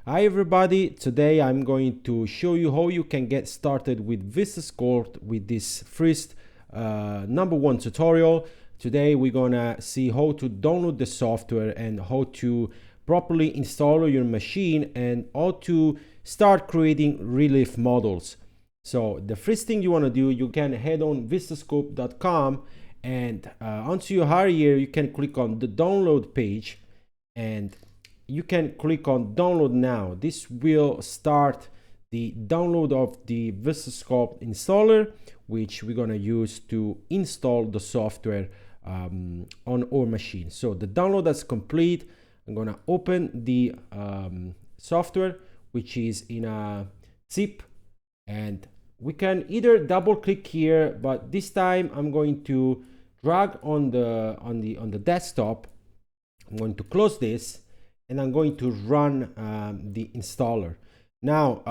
Hi everybody, today I'm going to show you how you can get started with VistaSculpt with this first number one tutorial. Today we're gonna see how to download the software and how to properly install your machine and how to start creating relief models. So the first thing you want to do, you can head on VistaSculpt.com and once you are here, you can click on the download page and you can click on download now. This will start the download of the VistaSculpt installer, which we're gonna use to install the software on our machine. So the download is complete. I'm gonna open the software, which is in a zip, and we can either double click here, but this time I'm going to drag on the desktop. I'm going to close this and I'm going to run the installer. Now,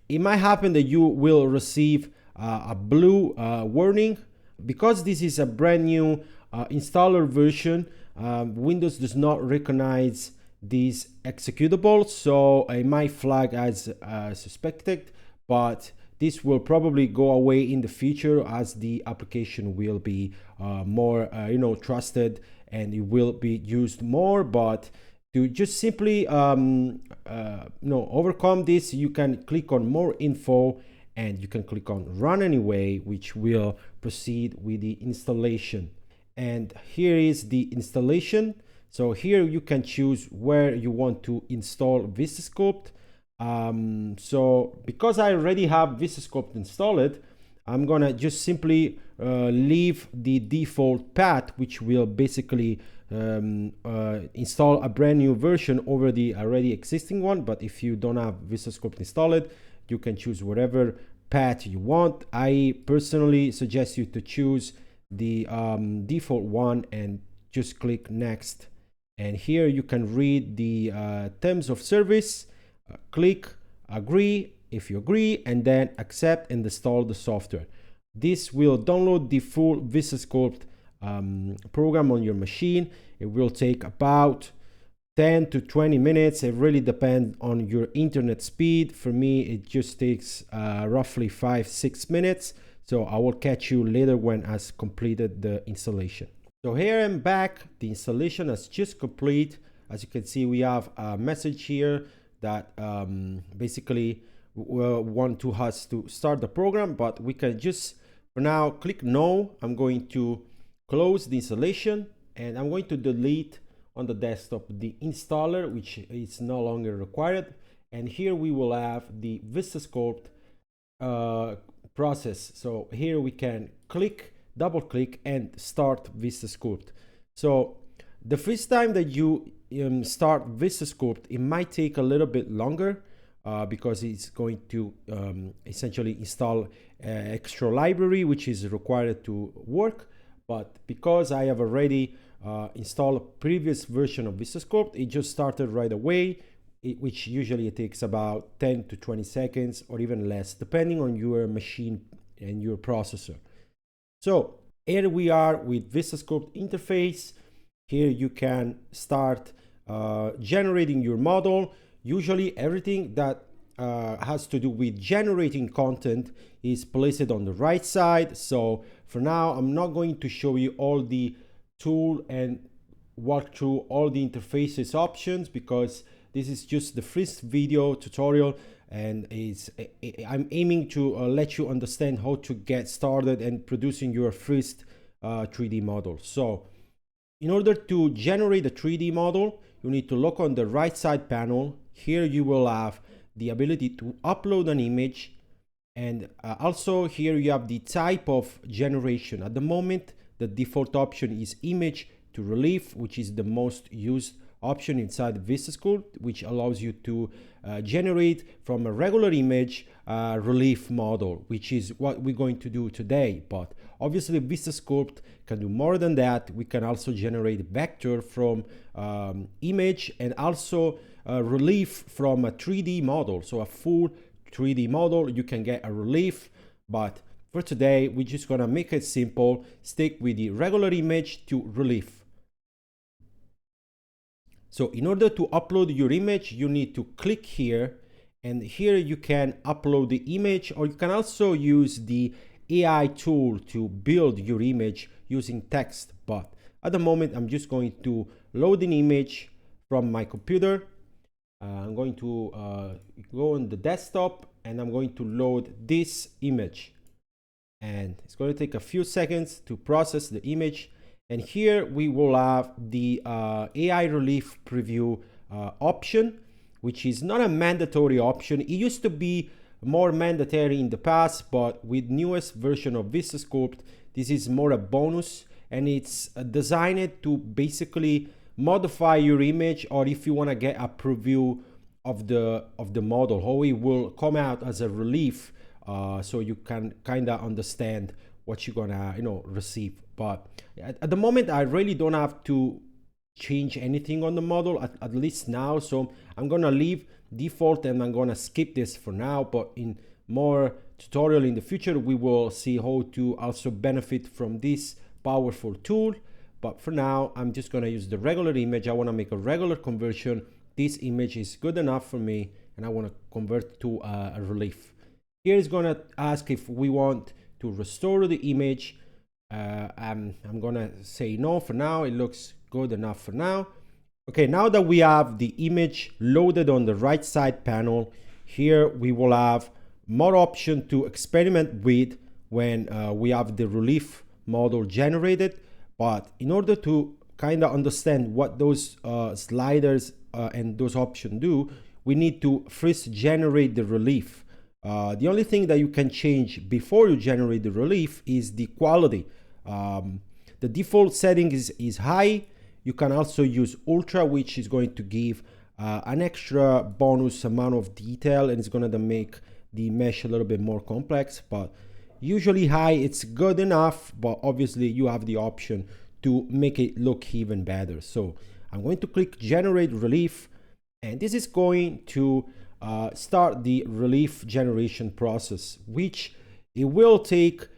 it might happen that you will receive a blue warning. Because this is a brand new installer version, Windows does not recognize these executables, so it might flag as suspected, but this will probably go away in the future as the application will be more trusted and it will be used more. But to just simply overcome this, you can click on more info and you can click on run anyway, which will proceed with the installation. And here is the installation. So here you can choose where you want to install VistaSculpt. So because I already have VistaSculpt installed, I'm gonna just simply leave the default path, which will basically install a brand new version over the already existing one. But if you don't have VistaSculpt installed, you can choose whatever path you want. I personally suggest you to choose the default one and just click next. And here you can read the terms of service. Click agree if you agree, and then accept and install the software. This will download the full VistaSculpt program on your machine. It will take about 10 to 20 minutes. It really depends on your internet speed. For me, it just takes roughly 5-6 minutes. So I will catch you later when I've completed the installation. So here I'm back. The installation is just complete. As you can see, we have a message here that basically want us to start the program, but we can just for now click no. I'm going to close the installation and I'm going to delete on the desktop the installer, which is no longer required. And here we will have the VistaSculpt process. So here we can double click and start VistaSculpt. So the first time that you start VistaSculpt, it might take a little bit longer because it's going to essentially install extra library which is required to work. But because I have already installed a previous version of VistaSculpt, it just started right away, which usually it takes about 10 to 20 seconds or even less, depending on your machine and your processor. So here we are with VistaSculpt interface. Here you can start generating your model. Usually everything that has to do with generating content is placed on the right side. So for now, I'm not going to show you all the tool and walk through all the interfaces options because this is just the first video tutorial, and I'm aiming to let you understand how to get started and producing your first 3D model. So in order to generate a 3D model, you need to look on the right side panel. Here you will have the ability to upload an image, and also here you have the type of generation. At the moment, the default option is image to relief, which is the most used option inside VistaSculpt, which allows you to generate from a regular image relief model, which is what we're going to do today. But obviously VistaSculpt can do more than that. We can also generate vector from image and also relief from a 3D model. So a full 3D model, you can get a relief, but for today, we're just gonna make it simple, stick with the regular image to relief. So in order to upload your image, you need to click here, and here you can upload the image, or you can also use the AI tool to build your image using text. But at the moment, I'm just going to load an image from my computer. I'm going to go on the desktop, and I'm going to load this image. And it's going to take a few seconds to process the image. And here we will have the AI relief preview option, which is not a mandatory option. It used to be more mandatory in the past, but with newest version of VistaSculpt, this is more a bonus, and it's designed to basically modify your image, or if you want to get a preview of the model, how it will come out as a relief, so you can kind of understand what you're gonna receive. But at the moment, I really don't have to change anything on the model, at least now. So I'm gonna leave default, and I'm gonna skip this for now. But in more tutorial in the future, we will see how to also benefit from this powerful tool. But for now, I'm just gonna use the regular image. I wanna make a regular conversion. This image is good enough for me, and I wanna convert to a relief. Here is gonna ask if we want to restore the image. I'm gonna say no for now. It looks good enough for now. Okay, now that we have the image loaded on the right side panel, here we will have more option to experiment with when we have the relief model generated. But in order to kind of understand what those sliders and those options do, we need to first generate the relief. The only thing that you can change before you generate the relief is the quality. The default setting is high. You can also use ultra, which is going to give an extra bonus amount of detail, and it's going to make the mesh a little bit more complex. But usually high, it's good enough, but obviously you have the option to make it look even better. So I'm going to click generate relief, and this is going to start the relief generation process, which it will take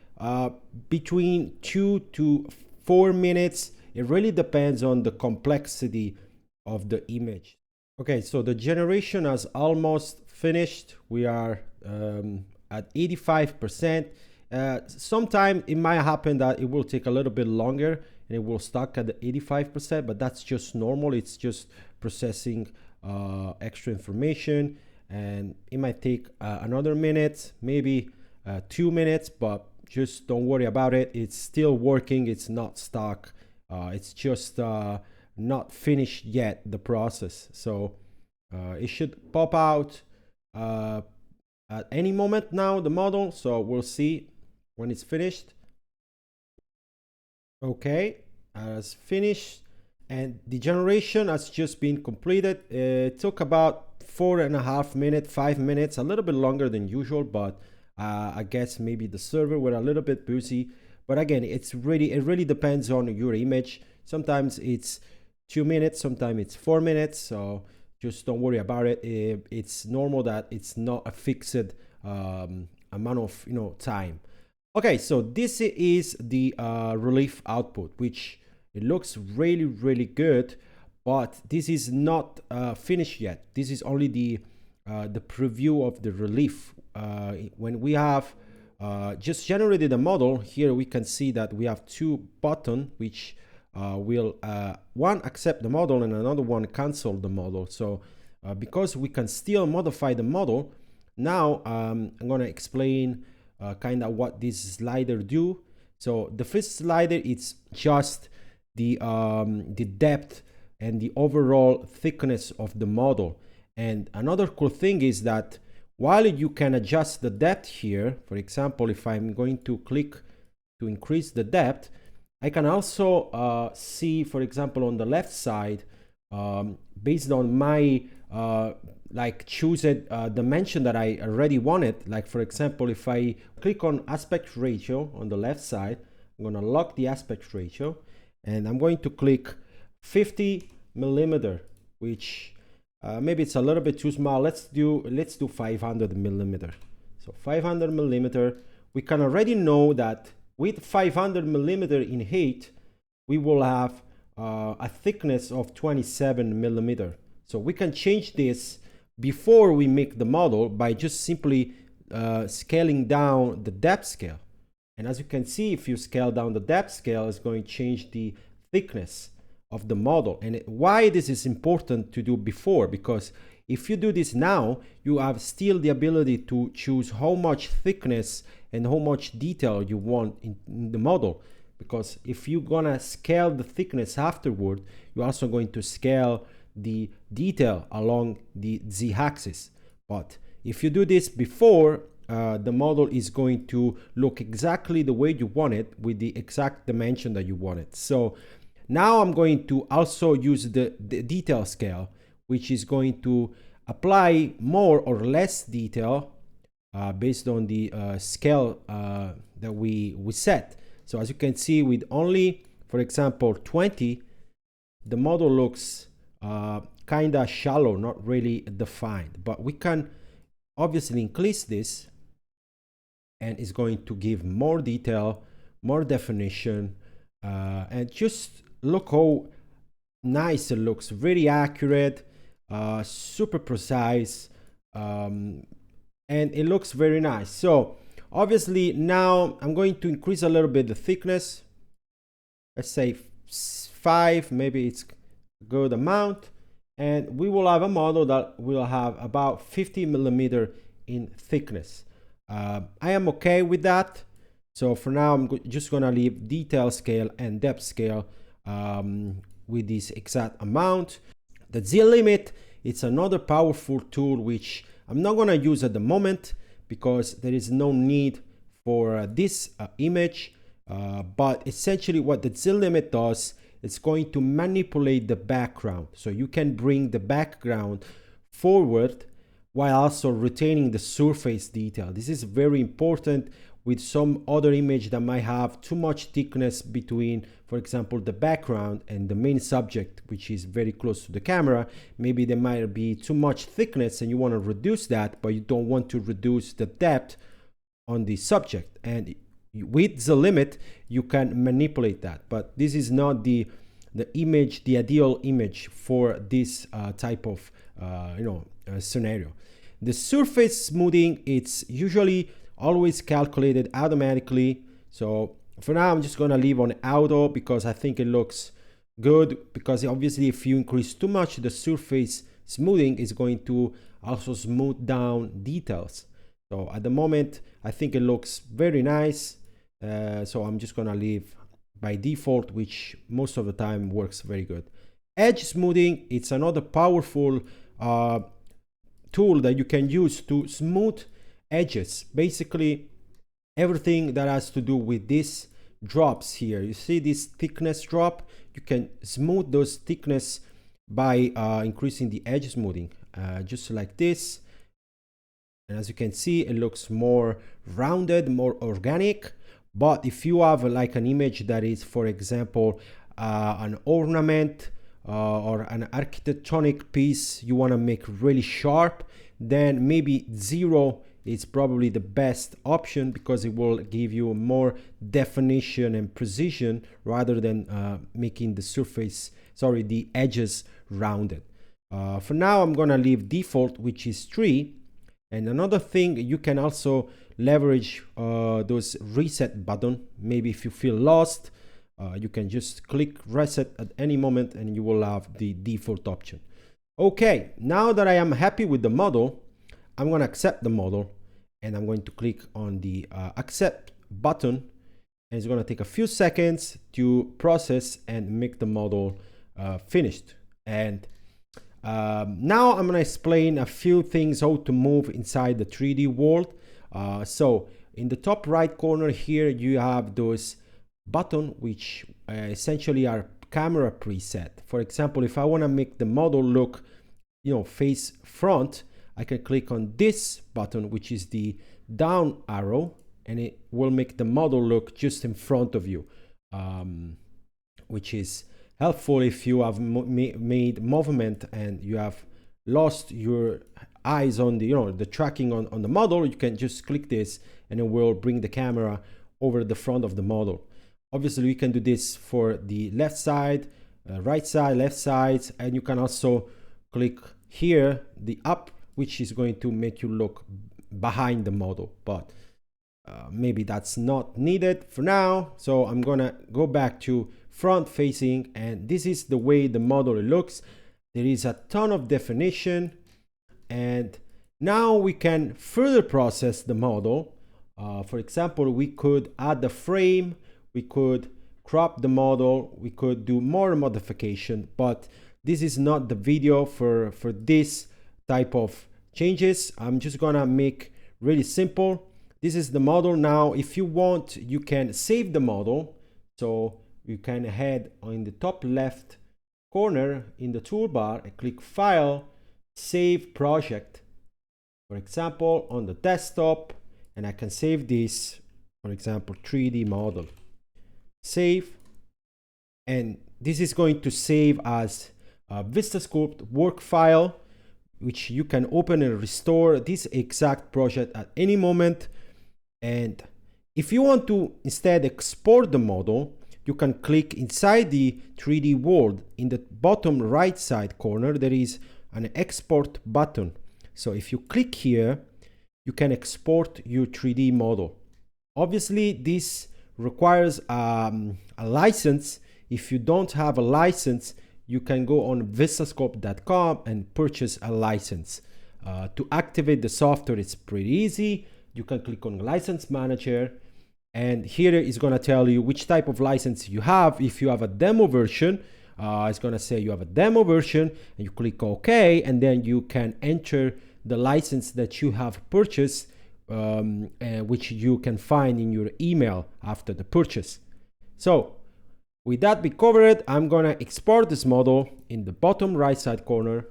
between 2 to 4 minutes. It really depends on the complexity of the image. Okay, so the generation has almost finished. We are at 85%. Sometime it might happen that it will take a little bit longer and it will stuck at the 85%, but that's just normal. It's just processing extra information, and it might take another minute, maybe 2 minutes, but just don't worry about it. It's still working. It's not stuck. It's just not finished yet, the process. So it should pop out at any moment now, the model. So we'll see when it's finished. Okay, as finished, and the generation has just been completed. It took about 4.5 minutes, 5 minutes, a little bit longer than usual, but I guess maybe the server were a little bit busy. But again, it really depends on your image. Sometimes it's 2 minutes, sometimes it's 4 minutes. So just don't worry about it. It's normal that it's not a fixed amount of time. Okay, so this is the relief output, which it looks really good, but this is not finished yet. This is only the preview of the relief. When we have just generated a model, here we can see that we have two buttons which will one accept the model and another one cancel the model. So because we can still modify the model, now I'm going to explain kind of what this slider do. So the first slider, it's just the depth and the overall thickness of the model. And another cool thing is that while you can adjust the depth here, for example, if I'm going to click to increase the depth, I can also see, for example, on the left side, based on my like choose a dimension that I already wanted. Like for example, if I click on aspect ratio on the left side, I'm going to lock the aspect ratio, and I'm going to click 50 millimeter, which maybe it's a little bit too small. Let's do 500 millimeter. So 500 millimeter, we can already know that with 500 millimeter in height, we will have a thickness of 27 millimeter. So we can change this before we make the model by just simply scaling down the depth scale. And as you can see, if you scale down the depth scale, it's going to change the thickness of the model. And why this is important to do before, because if you do this now, you have still the ability to choose how much thickness and how much detail you want in the model. Because if you're gonna scale the thickness afterward, you're also going to scale the detail along the z-axis. But if you do this before, the model is going to look exactly the way you want it with the exact dimension that you want it. So now I'm going to also use the detail scale, which is going to apply more or less detail based on the scale that we set. So as you can see, with only, for example, 20, the model looks kind of shallow, not really defined. But we can obviously increase this, and it's going to give more detail, more definition, and just look how nice it looks. Very accurate, super precise, and it looks very nice. So obviously now I'm going to increase a little bit the thickness. Let's say 5, maybe it's a good amount, and we will have a model that will have about 50 millimeter in thickness. I am okay with that. So for now, I'm just gonna leave detail scale and depth scale with this exact amount. The Z-limit, it's another powerful tool which I'm not gonna use at the moment because there is no need for this image. But essentially what the Z-limit does, it's going to manipulate the background. So you can bring the background forward while also retaining the surface detail. This is very important with some other image that might have too much thickness between, for example, the background and the main subject, which is very close to the camera. Maybe there might be too much thickness and you want to reduce that, but you don't want to reduce the depth on the subject. And with the limit, you can manipulate that. But this is not the image, the ideal image for this type of scenario. The surface smoothing, it's usually always calculated automatically. So for now, I'm just gonna leave on auto because I think it looks good, because obviously if you increase too much, the surface smoothing is going to also smooth down details. So at the moment, I think it looks very nice. So I'm just gonna leave by default, which most of the time works very good. Edge smoothing, it's another powerful tool that you can use to smooth edges. Basically everything that has to do with these drops here. You see this thickness drop? You can smooth those thickness by increasing the edge smoothing, just like this. And as you can see, it looks more rounded, more organic. But if you have like an image that is, for example, an ornament or an architectonic piece you want to make really sharp, then maybe 0 is probably the best option, because it will give you more definition and precision rather than making the edges rounded. For now, I'm gonna leave default, which is 3. And another thing, you can also leverage those reset button. Maybe if you feel lost, you can just click reset at any moment and you will have the default option. Okay, now that I am happy with the model, I'm going to accept the model, and I'm going to click on the accept button, and it's going to take a few seconds to process and make the model finished. And now I'm going to explain a few things how to move inside the 3D world. So in the top right corner here, you have those buttons which essentially are camera preset. For example, if I want to make the model look, face front, I can click on this button, which is the down arrow, and it will make the model look just in front of you, which is helpful if you have made movement and you have lost your eyes on the tracking on the model. You can just click this and it will bring the camera over the front of the model. Obviously, you can do this for the left side, right side, left side, and you can also click here the up, which is going to make you look behind the model, but maybe that's not needed for now. So I'm gonna go back to front facing, and this is the way the model looks. There is a ton of definition, and now we can further process the model. For example, we could add the frame, we could crop the model, we could do more modification, but this is not the video for this type of changes. I'm just gonna make really simple. This is the model. Now if you want, you can save the model. So you can head in the top left corner in the toolbar and click File, Save Project, for example on the desktop, and I can save this, for example 3D model. Save, and this is going to save as a VistaSculpt work file, which you can open and restore this exact project at any moment. And if you want to instead export the model, you can click inside the 3D world. In the bottom right side corner there is an export button. So if you click here, you can export your 3D model. Obviously this requires a license. If you don't have a license, you can go on VistaSculpt.com and purchase a license. To activate the software, it's pretty easy. You can click on License Manager, and here is going to tell you which type of license you have. If you have a demo version, it's going to say you have a demo version, and you click OK, and then you can enter the license that you have purchased, which you can find in your email after the purchase. So with that be covered, I'm gonna export this model. In the bottom right side corner,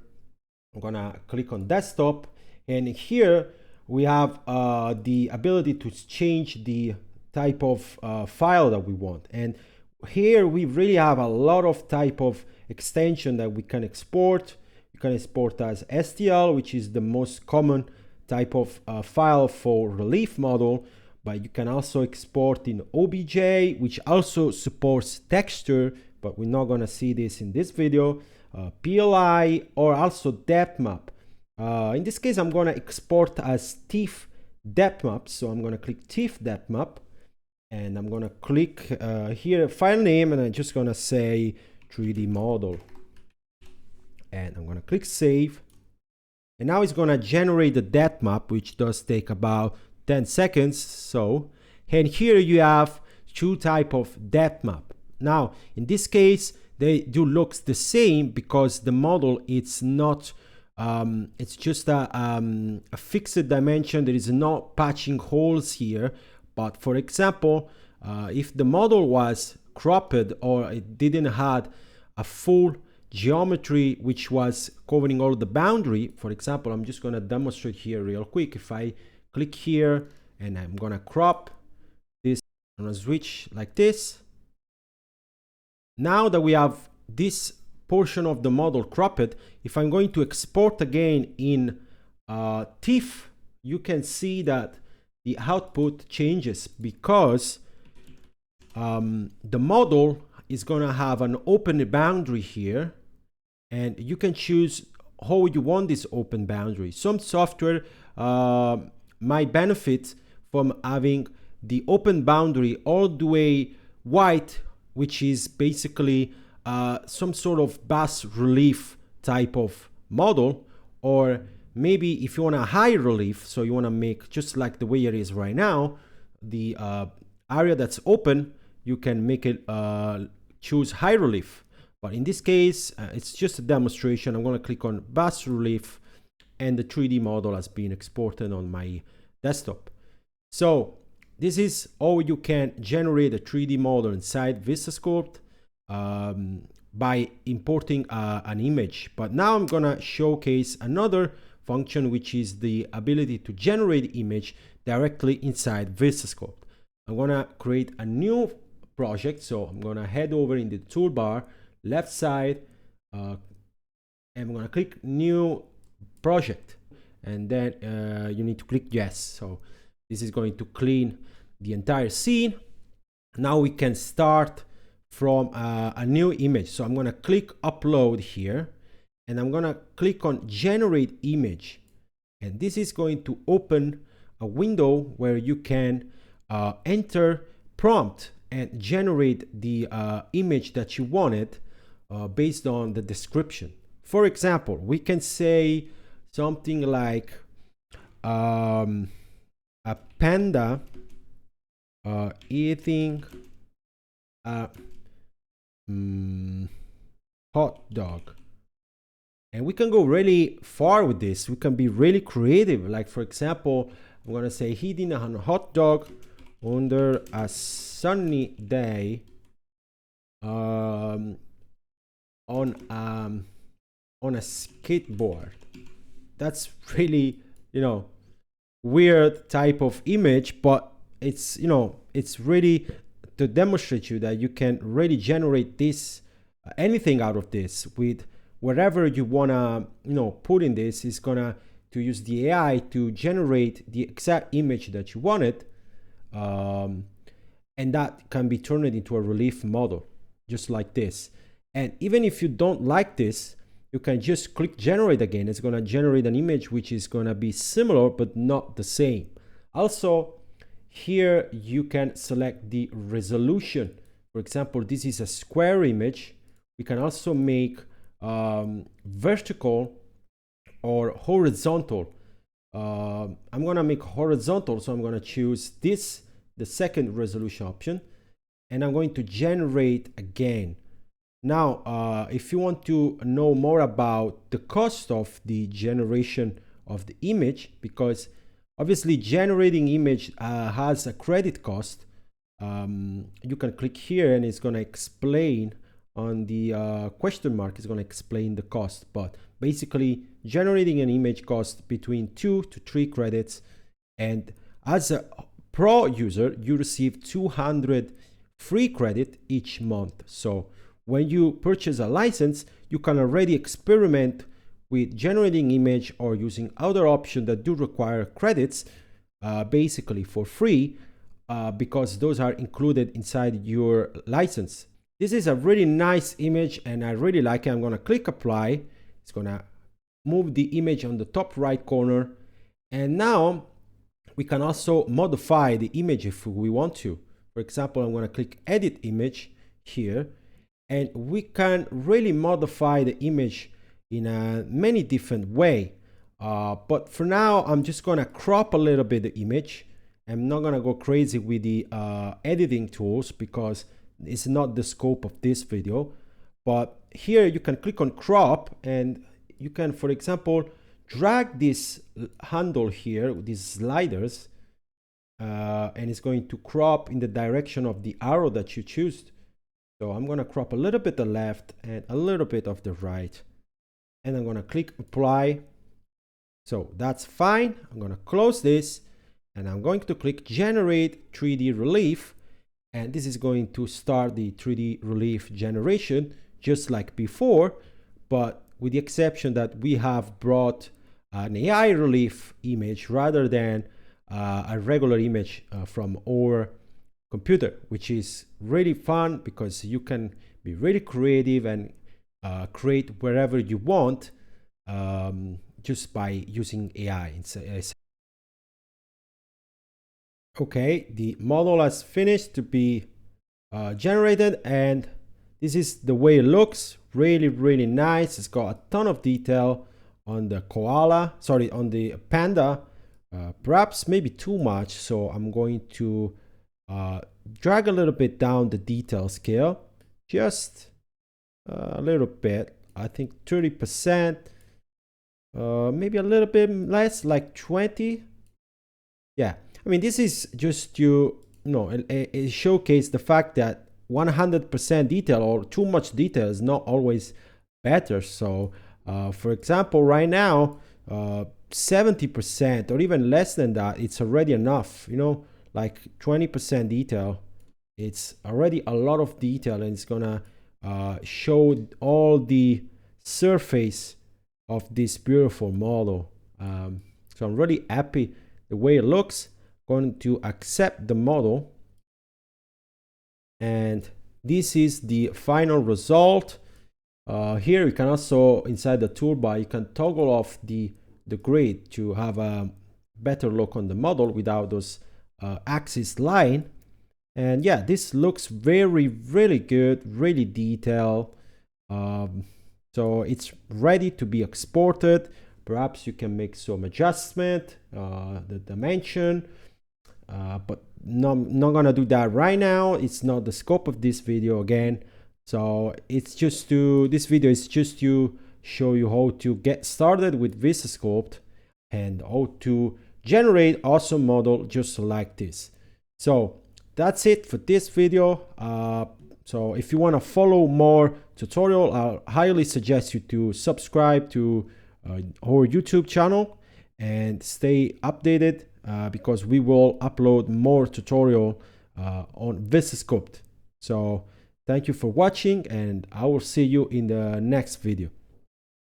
I'm gonna click on desktop, and here we have the ability to change the type of file that we want. And here we really have a lot of type of extension that we can export. You can export as STL, which is the most common type of file for relief model, but you can also export in OBJ, which also supports texture, but we're not gonna see this in this video, PLI, or also depth map. In this case, I'm gonna export as TIFF depth map, so I'm gonna click TIFF depth map, and I'm gonna click here, file name, and I'm just gonna say 3D model. And I'm gonna click save. And now it's gonna generate the depth map, which does take about 10 seconds. So, and here you have two type of depth map. Now, in this case, they do looks the same because the model, it's not, it's just a fixed dimension. There is no patching holes here. But for example, if the model was cropped or it didn't have a full geometry which was covering all the boundary, for example, I'm just going to demonstrate here real quick. If I click here and I'm going to crop this, I'm going to switch like this. Now that we have this portion of the model cropped, if I'm going to export again in TIFF, you can see that the output changes because the model is going to have an open boundary here, and you can choose how you want this open boundary. Some software might benefit from having the open boundary all the way white, which is basically some sort of bas relief type of model, or maybe if you want a high relief, so you want to make just like the way it is right now, the area that's open, you can make it choose high relief. But in this case, it's just a demonstration. I'm going to click on bas relief, and the 3D model has been exported on my desktop. So this is how you can generate a 3D model inside VistaSculpt by importing an image. But now I'm going to showcase another function, which is the ability to generate image directly inside VistaSculpt. I'm going to create a new project. So I'm going to head over in the toolbar, left side, and I'm going to click new project, and then you need to click yes. So this is going to clean the entire scene. Now we can start from a new image. So I'm going to click upload here, and I'm going to click on generate image. And this is going to open a window where you can enter prompt and generate the image that you wanted based on the description. For example, we can say something like a panda eating a hot dog. And we can go really far with this. We can be really creative. Like, for example, I'm going to say eating a hot dog under a sunny day on a skateboard. That's really, weird type of image, but it's, it's really to demonstrate you that you can really generate this, anything out of this with whatever you wanna, put in this is gonna to use the AI to generate the exact image that you wanted, and that can be turned into a relief model, just like this. And even if you don't like this, you can just click generate again. It's gonna generate an image which is gonna be similar but not the same. Also, here you can select the resolution. For example, this is a square image. We can also make vertical or horizontal. I'm gonna make horizontal, so I'm gonna choose this, the second resolution option, and I'm going to generate again. Now, if you want to know more about the cost of the generation of the image, because obviously generating image has a credit cost, you can click here and it's gonna explain on the question mark, is going to explain the cost. But basically generating an image costs between 2 to 3 credits, and as a pro user you receive 200 free credit each month. So when you purchase a license, you can already experiment with generating image or using other options that do require credits, basically for free, because those are included inside your license. This is a really nice image and I really like it. I'm going to click apply. It's going to move the image on the top right corner. And now we can also modify the image if we want to. For example, I'm going to click edit image here, and we can really modify the image in a many different way. But for now, I'm just going to crop a little bit the image. I'm not going to go crazy with the editing tools because it's not the scope of this video. But here you can click on crop, and you can, for example, drag this handle here, these sliders, and it's going to crop in the direction of the arrow that you choose. So I'm going to crop a little bit the left and a little bit of the right, and I'm going to click apply. So that's fine. I'm going to close this, and I'm going to click generate 3D relief. And this is going to start the 3D relief generation just like before, but with the exception that we have brought an AI relief image rather than a regular image from our computer, which is really fun because you can be really creative and create wherever you want just by using AI. Okay, the model has finished to be generated, and this is the way it looks. Really, really nice. It's got a ton of detail on the koala, sorry, on the panda, perhaps maybe too much. So I'm going to drag a little bit down the detail scale, just a little bit. I think 30%, maybe a little bit less, like 20. Yeah. I mean, this is just to, it showcase the fact that 100% detail or too much detail is not always better. So, for example, right now, 70% or even less than that, it's already enough. Like 20% detail, it's already a lot of detail, and it's gonna show all the surface of this beautiful model. So I'm really happy the way it looks. Going to accept the model, and this is the final result. Here you can also, inside the toolbar, you can toggle off the grid to have a better look on the model without those axis line. And yeah, this looks really good, really detailed. So it's ready to be exported. Perhaps you can make some adjustment, the dimension, but not gonna do that right now. It's not the scope of this video again. So it's just this video is just to show you how to get started with VistaSculpt and how to generate awesome model just like this. So that's it for this video. So if you want to follow more tutorial, I highly suggest you to subscribe to our YouTube channel and stay updated because we will upload more tutorial on VistaSculpt. So thank you for watching, and I will see you in the next video.